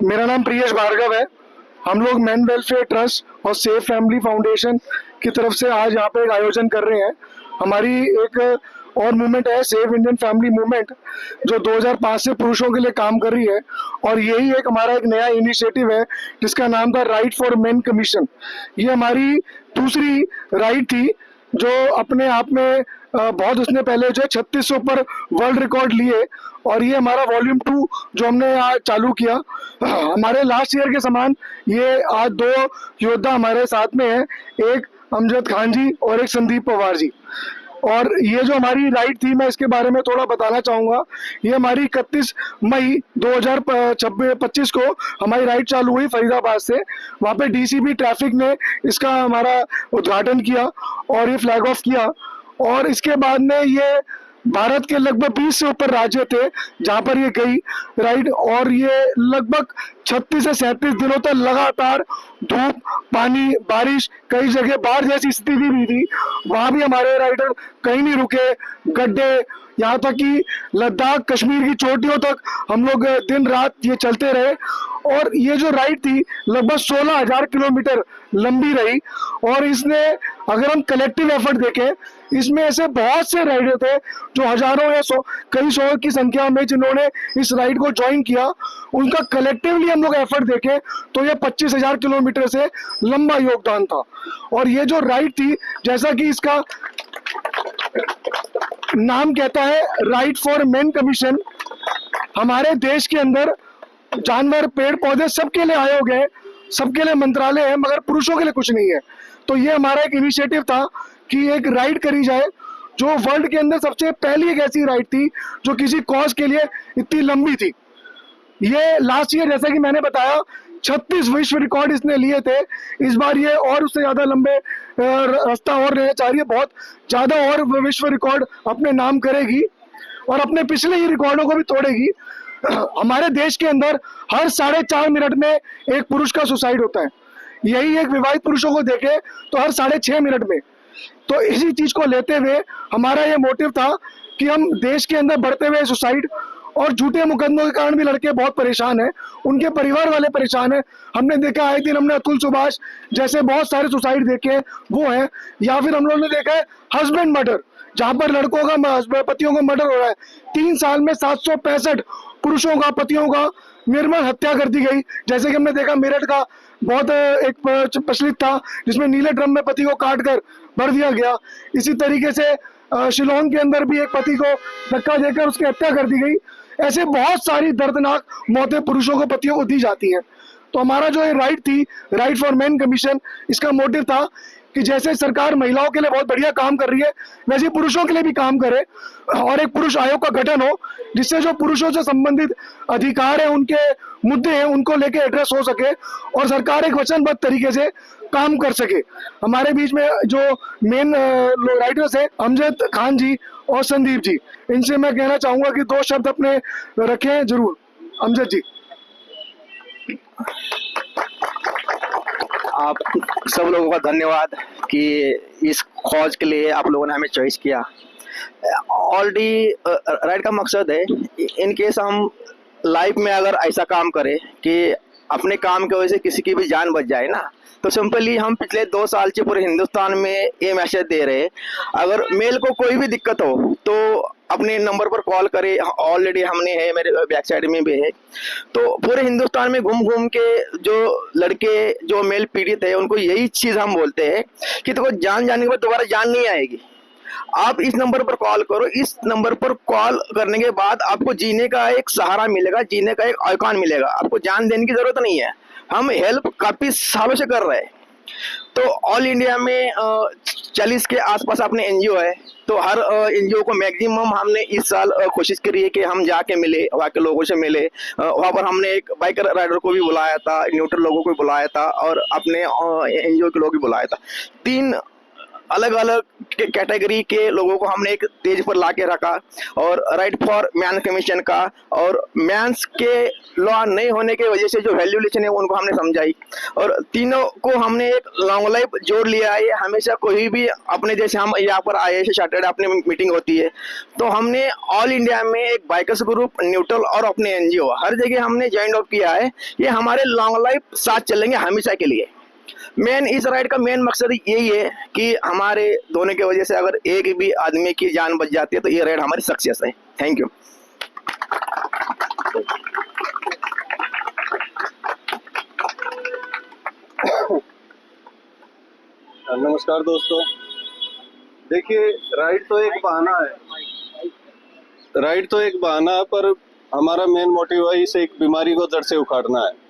मेरा नाम प्रियेश भार्गव है। हम लोग मैन वेलफेयर ट्रस्ट और सेफ फैमिली फाउंडेशन की तरफ से आज यहाँ पे एक आयोजन कर रहे हैं। हमारी एक और मूवमेंट है सेव इंडियन फैमिली मूवमेंट, जो 2005 से पुरुषों के लिए काम कर रही है। और यही एक हमारा एक नया इनिशिएटिव है जिसका नाम था राइट फॉर मेन कमीशन। ये हमारी दूसरी राइट थी जो अपने आप में बहुत उसने पहले जो है 36 से ऊपर वर्ल्ड रिकॉर्ड लिए। और ये हमारा वॉल्यूम 2 जो हमने आज चालू किया, हमारे लास्ट ईयर के समान ये आज 2 योद्धा हमारे साथ में हैं, एक अमजद खान जी और एक संदीप पवार जी। और ये जो हमारी राइड थी, मैं इसके बारे में थोड़ा बताना चाहूँगा। ये हमारी 31 मई 2025 को हमारी राइड चालू हुई फरीदाबाद से। वहाँ पे डीसीपी ट्रैफिक ने इसका हमारा उद्घाटन किया और ये फ्लैग ऑफ किया। और इसके बाद में ये भारत के लगभग 20 से ऊपर राज्य थे जहाँ पर ये गई राइड। और ये लगभग 36 से 37 दिनों तक लगातार धूप, पानी, बारिश, कई जगह बाढ़ जैसी स्थिति भी थी, वहां भी हमारे राइडर कहीं नहीं रुके। गड्ढे, यहाँ तक कि लद्दाख, कश्मीर की चोटियों तक हम लोग दिन रात ये चलते रहे। और ये जो राइड थी लगभग 16,000 किलोमीटर लंबी रही। और इसने, अगर हम कलेक्टिव एफर्ट देखें, इसमें ऐसे बहुत से राइडर थे जो हजारों या कई सौ की संख्या में जिन्होंने इस राइड को ज्वाइन किया। उनका कलेक्टिवली हम लोग एफर्ट देखें तो ये 25,000 किलोमीटर से लंबा योगदान था। और ये जो राइड थी, जैसा कि इसका नाम कहता है राइट फॉर मेन कमीशन, हमारे देश के अंदर जानवर, पेड़ पौधे सबके लिए आयोग है, सबके लिए मंत्रालय है, मगर पुरुषों के लिए कुछ नहीं है। तो ये हमारा एक इनिशिएटिव था कि एक राइड करी जाए, जो वर्ल्ड के अंदर सबसे पहली एक ऐसी राइड थी जो किसी कॉज के लिए इतनी लंबी थी। ये लास्ट ईयर, जैसा कि मैंने बताया, 36 विश्व रिकॉर्ड इसने लिए थे। इस बार ये और उससे ज्यादा लंबे रास्ता और रहना चाह रही है, बहुत ज्यादा और विश्व रिकॉर्ड अपने नाम करेगी और अपने पिछले ही रिकॉर्डों को भी तोड़ेगी। हमारे देश के अंदर हर 4.5 मिनट में एक पुरुष का सुसाइड होता है। यही एक विवाहित पुरुषों को देखे तो हर 6.5 मिनट में। तो इसी चीज को लेते हुए हमारा ये मोटिव था कि हम देश के अंदर बढ़ते हुए सुसाइड और झूठे मुकदमों के कारण भी लड़के बहुत परेशान हैं, उनके परिवार वाले परेशान हैं। हमने देखा आए दिन, हमने अतुल सुभाष जैसे बहुत सारे सुसाइड देखे, वो है। या फिर हम लोगों ने देखा है हस्बैंड मर्डर, जहां पर लड़कों का, पतियों का मर्डर हो रहा है। 3 साल में 765 पुरुषों का, पतियों का निर्मम हत्या कर दी गई। जैसे कि हमने देखा मेरठ का बहुत एक प्रचलित था जिसमें नीले ड्रम में पति को काट कर भर दिया गया। इसी तरीके से शिलोंग के अंदर भी एक पति को धक्का देकर उसकी हत्या कर दी गई। ऐसे बहुत सारी दर्दनाक मौतें पुरुषों को, पतियों को दी जाती हैं। तो हमारा जो ये राइट थी, राइट फॉर मेन कमीशन, इसका मोटिव था कि जैसे सरकार महिलाओं के लिए बहुत बढ़िया काम कर रही है, वैसे पुरुषों के लिए भी काम करे और एक पुरुष आयोग का गठन हो, जिससे जो पुरुषों से संबंधित अधिकार है, उनके मुद्दे हैं, उनको लेके एड्रेस हो सके और सरकार एक वचनबद्ध तरीके से काम कर सके। हमारे बीच में जो मेन राइटर्स है, अमजद खान जी और संदीप जी, इनसे मैं कहना चाहूंगा कि 2 शब्द अपने रखें जरूर। अमजद जी। आप सब लोगों का धन्यवाद कि इस खोज के लिए आप लोगों ने हमें चॉइस किया। ऑलरेडी राइट का मकसद है, इन केस हम लाइफ में अगर ऐसा काम करें कि अपने काम की वजह से किसी की भी जान बच जाए ना, तो सिंपली हम पिछले 2 साल से पूरे हिंदुस्तान में ये मैसेज दे रहे हैं, अगर मेल को कोई भी दिक्कत हो तो अपने नंबर पर कॉल करे। ऑलरेडी हमने है, मेरे बैक साइड में भी है। तो पूरे हिंदुस्तान में घूम घूम के जो लड़के, जो मेल पीड़ित है, उनको यही चीज हम बोलते हैं कि तो जान जाने के बाद दोबारा जान नहीं आएगी। आप इस नंबर पर कॉल करो, इस नंबर पर कॉल करने के बाद आपको जीने का एक सहारा मिलेगा, जीने का एक आइकॉन मिलेगा। आपको जान देने की जरूरत नहीं है। हम हेल्प काफी सालों से कर रहे हैं। तो ऑल इंडिया में 40 के आसपास अपने एनजीओ है। तो हर एनजीओ को मैक्सिमम हमने इस साल कोशिश करी है कि हम जाके मिले, वहाँ के लोगों से मिले। वहाँ पर हमने एक बाइकर राइडर को भी बुलाया था, न्यूट्रल लोगों को भी बुलाया था और अपने एनजीओ के लोग भी बुलाया था। 3 अलग अलग कैटेगरी के लोगों को हमने एक तेज पर ला के रखा, और राइट फॉर मैन कमीशन का, और मैंस के लॉ नहीं होने की वजह से जो वैल्यूलेशन है उनको हमने समझाई, और तीनों को हमने एक लॉन्ग लाइफ जोड़ लिया है। हमेशा कोई भी अपने जैसे हम यहाँ पर आए सैटरडे अपनी मीटिंग होती है, तो हमने ऑल इंडिया में एक बाइकर्स ग्रुप, न्यूट्रल और अपने एनजीओ हर जगह हमने ज्वाइन आउट किया है। ये हमारे लॉन्ग लाइफ साथ चलेंगे हमेशा के लिए। मेन इस राइड का मेन मकसद यही है कि हमारे दोनों की वजह से अगर एक भी आदमी की जान बच जाती है तो ये राइड हमारी सक्सेस है। Thank you. नमस्कार दोस्तों, देखिए राइड तो एक बहाना है, राइड तो एक बहाना है, पर हमारा मेन मोटिव है इस एक बीमारी को जड़ से उखाड़ना है।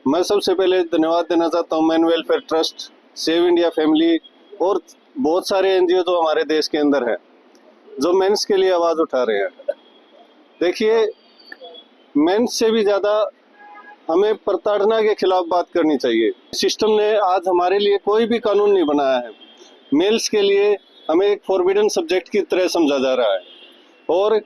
मैं सबसे पहले धन्यवाद देना चाहता हूँ man welfare trust, save India family और बहुत सारे एनजीओ जो हमारे देश के अंदर हैं, जो मेंस के लिए आवाज़ उठा रहे हैं। देखिए, मेंस से भी ज़्यादा हमें प्रताड़ना के खिलाफ बात करनी चाहिए। सिस्टम ने आज हमारे लिए कोई भी कानून नहीं बनाया है। मेल्स के लिए हमें एक फॉरबिडन सब्जेक्ट की तरह समझा जा रहा है, और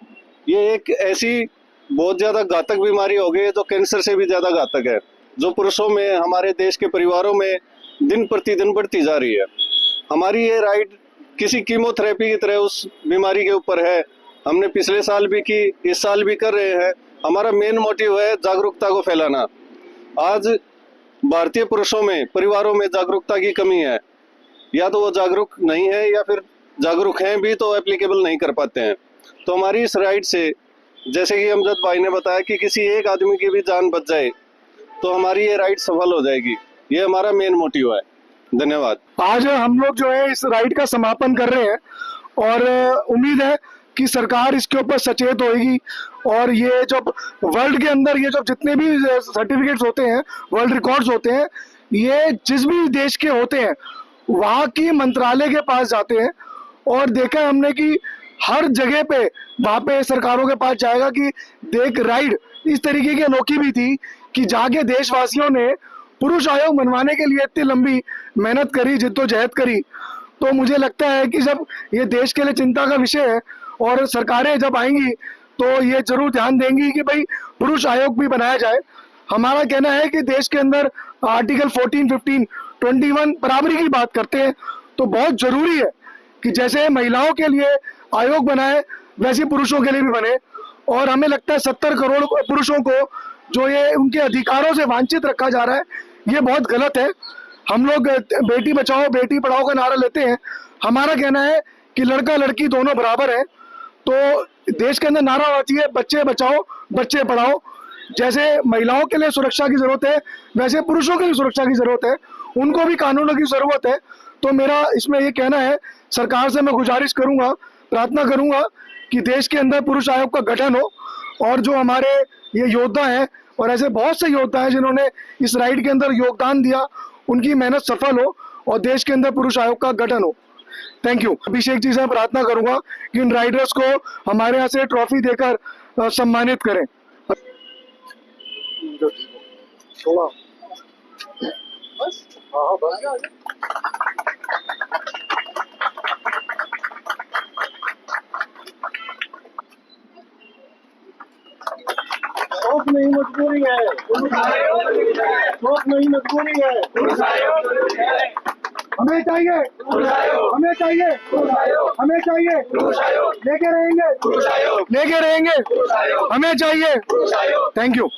ये एक ऐसी बहुत ज़्यादा घातक बीमारी हो गई है जो कैंसर से भी ज़्यादा घातक है, जो पुरुषों में, हमारे देश के परिवारों में दिन प्रतिदिन बढ़ती जा रही है। हमारी ये राइड किसी कीमोथेरेपी की तरह उस बीमारी के ऊपर है। हमने पिछले साल भी की, इस साल भी कर रहे हैं। हमारा मेन मोटिव है जागरूकता को फैलाना। आज भारतीय पुरुषों में, परिवारों में जागरूकता की कमी है, या तो वो जागरूक नहीं है या फिर जागरूक हैं भी तो एप्लीकेबल नहीं कर पाते हैं। तो हमारी इस राइड से, जैसे कि अमजद भाई ने बताया कि किसी एक आदमी की भी जान बच जाए तो हमारी ये राइड सफल हो जाएगी। ये हमारा मेन मोटिव है। धन्यवाद। आज हम लोग जो है इस राइड का समापन कर रहे हैं, और उम्मीद है कि सरकार इसके ऊपर सचेत होगी, और ये जब वर्ल्ड के अंदर ये जब जितने भी सर्टिफिकेट्स होते हैं, वर्ल्ड रिकॉर्ड्स होते हैं, ये जिस भी देश के होते हैं वहाँ की मंत्रालय के पास जाते हैं, और देखा है हमने कि हर जगह पे वहाँ पे सरकारों के पास जाएगा कि देख राइड इस तरीके की अनोखी भी थी कि जाके देशवासियों ने पुरुष आयोग बनवाने के लिए इतनी लंबी मेहनत करी, जिद्दोजहद करी। तो मुझे लगता है कि जब ये देश के लिए चिंता का विषय है और सरकारें जब आएंगी तो ये जरूर ध्यान देंगी कि भाई पुरुष आयोग भी बनाया जाए। हमारा कहना है कि देश के अंदर आर्टिकल 14, 15, 21 बराबरी की बात करते हैं, तो बहुत जरूरी है कि जैसे महिलाओं के लिए आयोग बनाए वैसे पुरुषों के लिए भी बने। और हमें लगता है 70 करोड़ पुरुषों को जो ये उनके अधिकारों से वंचित रखा जा रहा है, ये बहुत गलत है। हम लोग बेटी बचाओ बेटी पढ़ाओ का नारा लेते हैं, हमारा कहना है कि लड़का लड़की दोनों बराबर है। तो देश के अंदर नारा होना चाहिए बच्चे बचाओ बच्चे पढ़ाओ। जैसे महिलाओं के लिए सुरक्षा की जरूरत है वैसे पुरुषों के लिए सुरक्षा की जरूरत है, उनको भी कानूनों की जरूरत है। तो मेरा इसमें ये कहना है, सरकार से मैं गुजारिश करूंगा, प्रार्थना करूंगा कि देश के अंदर पुरुष आयोग का गठन हो, और जो हमारे ये योद्धा हैं और ऐसे बहुत से योद्धा हैं जिन्होंने इस राइड के अंदर योगदान दिया, उनकी मेहनत सफल हो और देश के अंदर पुरुष आयोग का गठन हो। Thank you. अभिषेक जी से प्रार्थना करूंगा कि इन राइडर्स को हमारे यहाँ से ट्रॉफी देकर सम्मानित करें। शौक नहीं मजबूरी है, शौक नहीं मजबूरी है। हमें चाहिए हमें चाहिए हमें चाहिए लेके रहेंगे हमें चाहिए। Thank you.